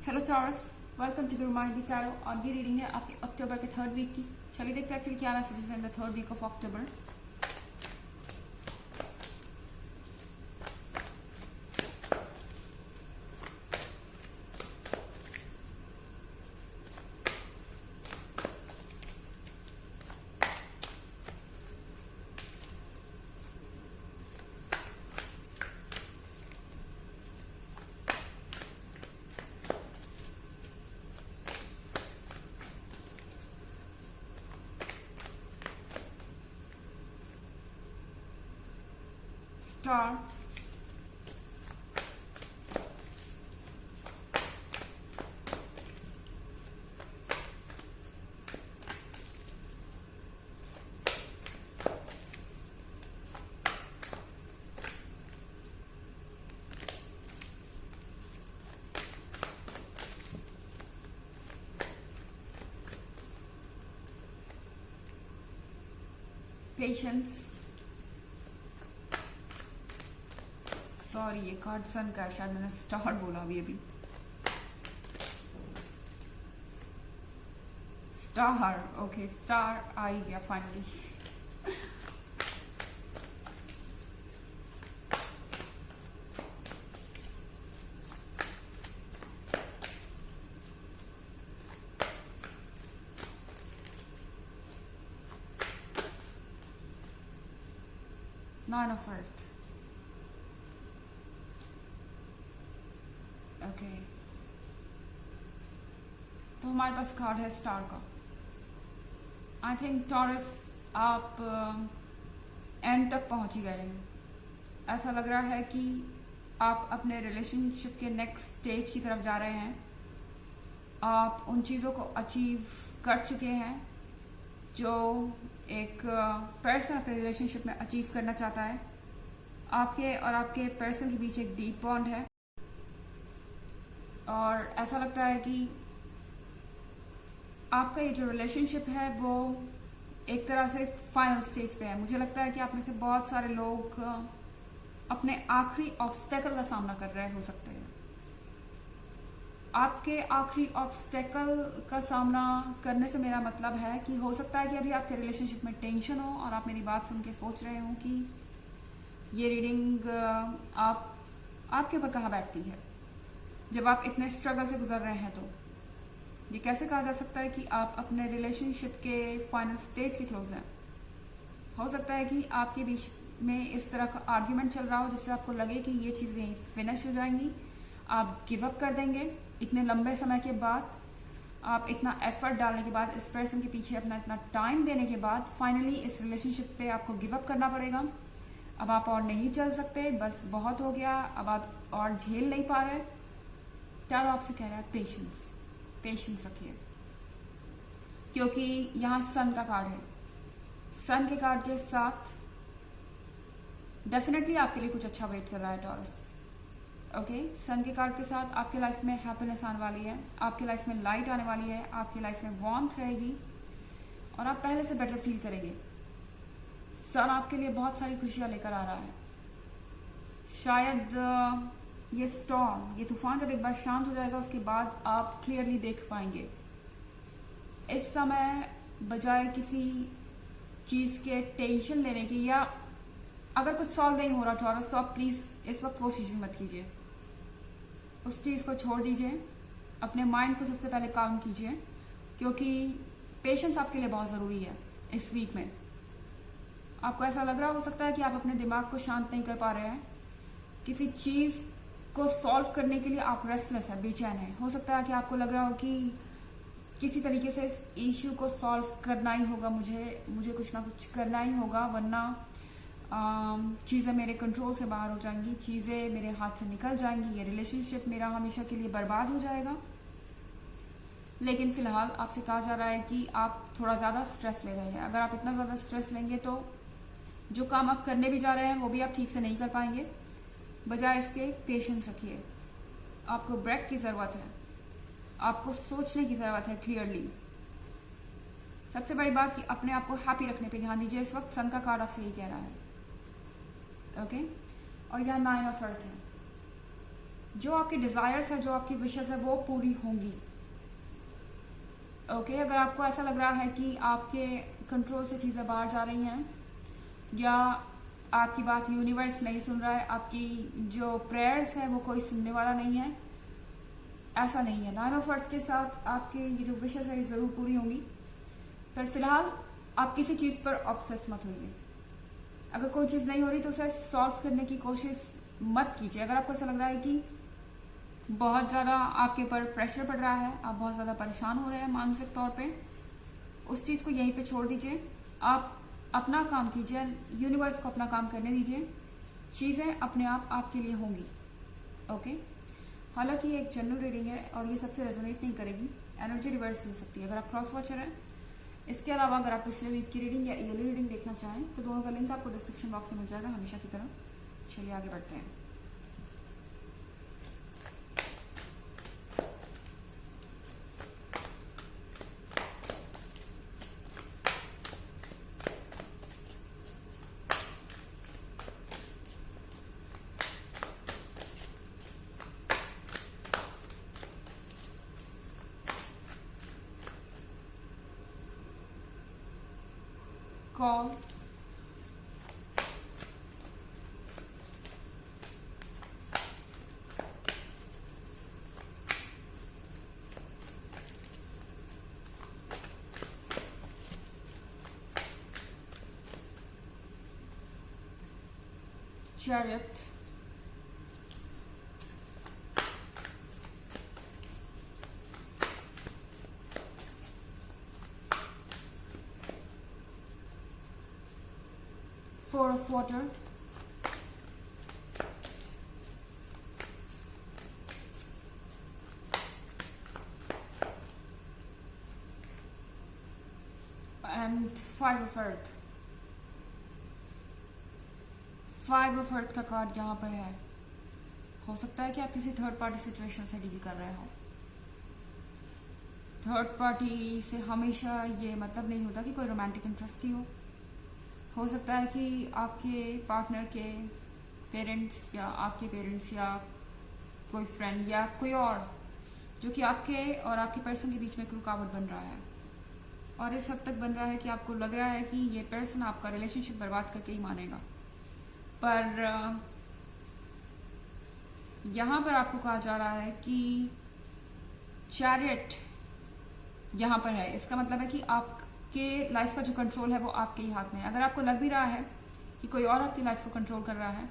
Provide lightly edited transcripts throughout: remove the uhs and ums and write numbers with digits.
Hello Taurus, welcome to remind the tarot. और ये reading है आपके अक्टूबर के थर्ड वीक की। चलिए देखते हैं एक्चुअली क्या मैसेजेस हैं in the third week of October. Star, patience. Sorry, ये कार्ड सन का है, शायद मैंने स्टार बोला अभी। स्टार, ओके, स्टार आ ही गया finally. Nine of earth, okay. तो हमारे पास कार्ड है स्टार का। आई थिंक टॉरस, आप एंड तक पहुंच ही गए हैं। ऐसा लग रहा है कि आप अपने रिलेशनशिप के नेक्स्ट स्टेज की तरफ जा रहे हैं। आप उन चीज़ों को अचीव कर चुके हैं जो एक पर्सन अपने रिलेशनशिप में अचीव करना चाहता है। आपके और आपके पर्सन के बीच एक डीप बॉन्ड है और ऐसा लगता है कि आपका ये जो रिलेशनशिप है वो एक तरह से फाइनल स्टेज पे है। मुझे लगता है कि आप में से बहुत सारे लोग अपने आखिरी ऑब्स्टेकल का सामना कर रहे हो सकते हैं। आपके आखिरी ऑब्स्टेकल का सामना करने से मेरा मतलब है कि हो सकता है कि अभी आपके रिलेशनशिप में टेंशन हो और आप मेरी बात सुन के सोच रहे हो कि ये रीडिंग आपके ऊपर कहाँ बैठती है जब आप इतने स्ट्रगल से गुजर रहे हैं। तो ये कैसे कहा जा सकता है कि आप अपने रिलेशनशिप के फाइनल स्टेज के क्लोज हैं। हो सकता है कि आपके बीच में इस तरह का आर्ग्यूमेंट चल रहा हो जिससे आपको लगे कि ये चीज़ें यहीं फिनिश हो जाएंगी, आप गिव अप कर देंगे। इतने लंबे समय के बाद, आप इतना एफर्ट डालने के बाद, इस पर्सन के पीछे अपना इतना टाइम देने के बाद फाइनली इस रिलेशनशिप पे आपको गिव अप करना पड़ेगा। अब आप और नहीं चल सकते, बस बहुत हो गया, अब आप और झेल नहीं पा रहे। टैरो आपसे कह रहा है पेशेंस, पेशेंस रखिए, क्योंकि यहां सन का कार्ड है। सन के कार्ड के साथ डेफिनेटली आपके लिए कुछ अच्छा वेट कर रहा है टॉरस। ओके, सन के कार्ड के साथ आपके लाइफ में हैप्पीनेस आने वाली है, आपके लाइफ में लाइट आने वाली है, आपकी लाइफ में वार्मथ रहेगी और आप पहले से बेटर फील करेंगे। सन आपके लिए बहुत सारी खुशियां लेकर आ रहा है। शायद ये स्टॉर्म, ये तूफान जब एक बार शांत हो जाएगा उसके बाद आप क्लियरली देख पाएंगे। इस समय बजाय किसी चीज के टेंशन लेने की, या अगर कुछ सॉल्व नहीं हो रहा टॉरस, तो आप प्लीज इस वक्त कोशिश भी मत कीजिए। उस चीज को छोड़ दीजिए, अपने माइंड को सबसे पहले काम कीजिए, क्योंकि पेशेंस आपके लिए बहुत जरूरी है। इस वीक में आपको ऐसा लग रहा हो सकता है कि आप अपने दिमाग को शांत नहीं कर पा रहे हैं। किसी चीज को सॉल्व करने के लिए आप रेस्टलेस है, बेचैन है। हो सकता है कि आपको लग रहा हो कि किसी तरीके से इस इश्यू को सॉल्व करना ही होगा, मुझे कुछ ना कुछ करना ही होगा, वरना चीजें मेरे कंट्रोल से बाहर हो जाएंगी, चीजें मेरे हाथ से निकल जाएंगी, ये रिलेशनशिप मेरा हमेशा के लिए बर्बाद हो जाएगा। लेकिन फिलहाल आपसे कहा जा रहा है कि आप थोड़ा ज्यादा स्ट्रेस ले रहे हैं। अगर आप इतना ज्यादा स्ट्रेस लेंगे तो जो काम आप करने भी जा रहे हैं वो भी आप ठीक से नहीं कर पाएंगे। बजाय इसके पेशेंस रखिए। आपको ब्रेक की जरूरत है, आपको सोचने की जरूरत है क्लियरली। सबसे बड़ी बात कि अपने आप को हैप्पी रखने पे ध्यान दीजिए। इस वक्त सन का कार्ड आपसे यही कह रहा है। ओके, और यहाँ नाइन ऑफ अर्थ है। जो आपके डिजायर्स है, जो आपकी विशेस है, वो पूरी होंगी। ओके, अगर आपको ऐसा लग रहा है कि आपके कंट्रोल से चीजें बाहर जा रही हैं, या आपकी बात यूनिवर्स नहीं सुन रहा है, आपकी जो प्रेयर्स है वो कोई सुनने वाला नहीं है, ऐसा नहीं है। 9 ऑफ अर्थ के साथ आपके ये जो विशेस है ये जरूर पूरी होंगी। पर फिलहाल आप किसी चीज पर ऑब्सेस मत होइए। अगर कोई चीज नहीं हो रही तो उसे सॉल्व करने की कोशिश मत कीजिए। अगर आपको ऐसा लग रहा है कि बहुत ज्यादा आपके ऊपर प्रेशर पड़ रहा है, आप बहुत ज्यादा परेशान हो रहे हैं मानसिक तौर पे, उस चीज को यहीं पे छोड़ दीजिए। आप अपना काम कीजिए, यूनिवर्स को अपना काम करने दीजिए, चीजें अपने आप आपके लिए होंगी। ओके, हालांकि ये एक जनरल रीडिंग है और ये सबसे रेजोनेट नहीं करेगी, एनर्जी रिवर्स भी हो सकती है अगर आप क्रॉस वॉचर हैं। इसके अलावा अगर आप पिछले वीक की रीडिंग या ईयरली रीडिंग देखना चाहें तो दोनों का लिंक आपको डिस्क्रिप्शन बॉक्स में मिल जाएगा, हमेशा की तरह। चलिए आगे बढ़ते हैं। Call, Chariot, Four of Water, and Five of Earth. Five of Earth का कार्ड यहाँ पर है। हो सकता है कि आप किसी थर्ड पार्टी सिचुएशन से डील कर रहे हो। थर्ड पार्टी से हमेशा ये मतलब नहीं होता कि कोई रोमांटिक इंटरेस्ट ही हो सकता है कि आपके पार्टनर के पेरेंट्स या आपके पेरेंट्स या कोई फ्रेंड या कोई और जो कि आपके और आपके पर्सन के बीच में एक रुकावट बन रहा है, और इस हद तक बन रहा है कि आपको लग रहा है कि ये पर्सन आपका रिलेशनशिप बर्बाद करके ही मानेगा। पर यहां पर आपको कहा जा रहा है कि चैरियट यहां पर है। इसका मतलब है कि आपके लाइफ का जो कंट्रोल है वो आपके ही हाथ में है। अगर आपको लग भी रहा है कि कोई और आपकी लाइफ को कंट्रोल कर रहा है,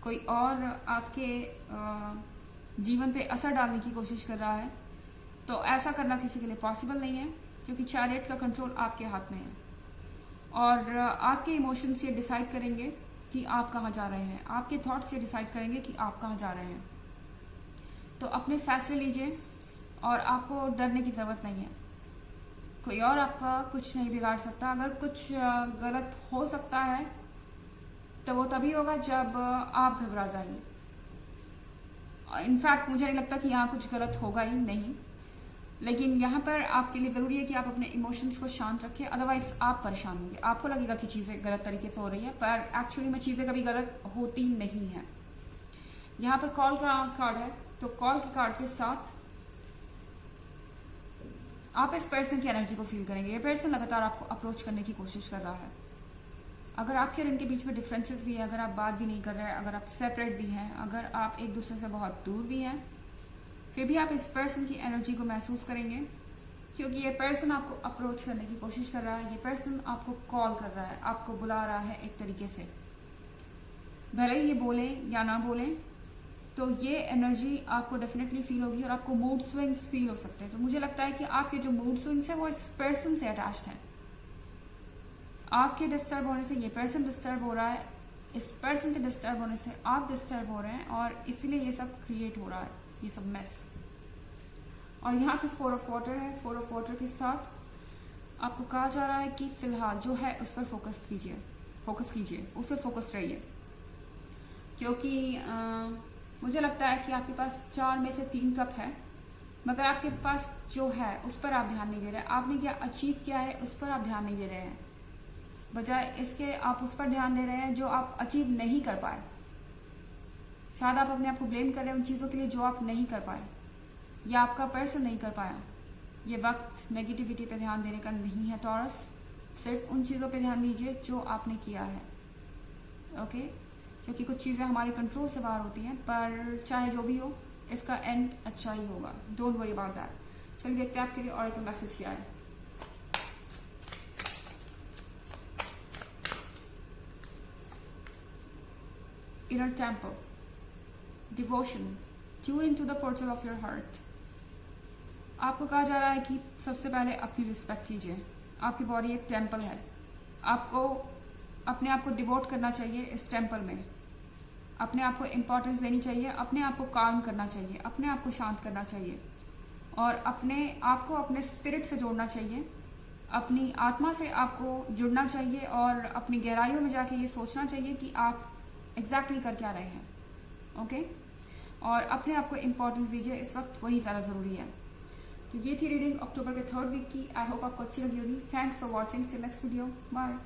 कोई और आपके जीवन पे असर डालने की कोशिश कर रहा है, तो ऐसा करना किसी के लिए पॉसिबल नहीं है, क्योंकि चैरियट का कंट्रोल आपके हाथ में है। और आपके इमोशंस ये डिसाइड करेंगे कि आप कहाँ जा रहे हैं, आपके थॉट्स ये डिसाइड करेंगे कि आप कहाँ जा रहे हैं। तो अपने फैसले लीजिए और आपको डरने की जरूरत नहीं है। कोई और आपका कुछ नहीं बिगाड़ सकता। अगर कुछ गलत हो सकता है तो वो तभी होगा जब आप घबरा जाएंगे। इनफैक्ट मुझे नहीं लगता कि यहाँ कुछ गलत होगा ही नहीं, लेकिन यहाँ पर आपके लिए जरूरी है कि आप अपने इमोशंस को शांत रखें, अदरवाइज आप परेशान होंगे। आपको लगेगा कि चीजें गलत तरीके से हो रही है, पर एक्चुअली में चीजें कभी गलत होती नहीं है। यहाँ पर कॉल का कार्ड है, तो कॉल के कार्ड के साथ आप इस पर्सन की एनर्जी को फील करेंगे। ये पर्सन लगातार आपको अप्रोच करने की कोशिश कर रहा है। अगर आपके और इनके बीच में डिफरेंसेस भी है, अगर आप बात भी नहीं कर रहे हैं, अगर आप सेपरेट भी हैं, अगर आप एक दूसरे से बहुत दूर भी हैं, फिर भी आप इस पर्सन की एनर्जी को महसूस करेंगे, क्योंकि ये पर्सन आपको अप्रोच करने की कोशिश कर रहा है। ये पर्सन आपको कॉल कर रहा है, आपको बुला रहा है एक तरीके से। भले ही ये बोले या ना बोले, तो ये एनर्जी आपको डेफिनेटली फील होगी और आपको मूड स्विंग्स फील हो सकते हैं। तो मुझे लगता है कि आपके जो मूड स्विंग्स है वो इस पर्सन से अटैच्ड है। आपके डिस्टर्ब होने से ये पर्सन डिस्टर्ब हो रहा है, इस पर्सन के डिस्टर्ब होने से आप डिस्टर्ब हो रहे हैं, और इसलिए ये सब क्रिएट हो रहा है, ये सब मेस। और यहाँ पे 4 ऑफ वाटर है। 4 ऑफ वाटर के साथ आपको कहा जा रहा है कि फिलहाल जो है उस पर फोकस कीजिए, उस पर फोकस रहिए, क्योंकि मुझे लगता है कि आपके पास 4 में से 3 कप है, मगर आपके पास जो है उस पर आप ध्यान नहीं दे रहे। आपने क्या अचीव किया है उस पर आप ध्यान नहीं दे रहे हैं, बजाय इसके आप उस पर ध्यान दे रहे हैं जो आप अचीव नहीं कर पाए। शायद आप अपने आप को ब्लेम कर रहे हैं उन चीजों के लिए जो आप नहीं कर पाए या आपका पर्सन नहीं कर पाया। ये वक्त नेगेटिविटी पे ध्यान देने का नहीं है टॉरस, सिर्फ उन चीजों पे ध्यान दीजिए जो आपने किया है। ओके, क्योंकि कुछ चीजें हमारे कंट्रोल से बाहर होती हैं, पर चाहे जो भी हो इसका एंड अच्छा ही होगा। Don't worry about that. चलिए देखते हैं आपके लिए ऑरेकल मैसेज क्या है। Inner temple, devotion, tune into the portal of your heart. आपको कहा जा रहा है कि सबसे पहले अपनी रिस्पेक्ट कीजिए। आपकी बॉडी एक टेम्पल है, आपको अपने आप को डिवोट करना चाहिए इस टेम्पल में। अपने आप को इम्पोर्टेंस देनी चाहिए, अपने आप को काम करना चाहिए, अपने आप को शांत करना चाहिए और अपने आप को अपने स्पिरिट से जोड़ना चाहिए, अपनी आत्मा से आपको जुड़ना चाहिए और अपनी गहराइयों में जाके ये सोचना चाहिए कि आप एग्जैक्टली कर क्या रहे हैं। ओके, और अपने आप को इम्पोर्टेंस दीजिए, इस वक्त वही ज़्यादा ज़रूरी है। तो ये थी रीडिंग अक्टूबर के 3rd वीक की। आई होप आपको अच्छी लगी होगी। Thanks for watching. Till next video, bye.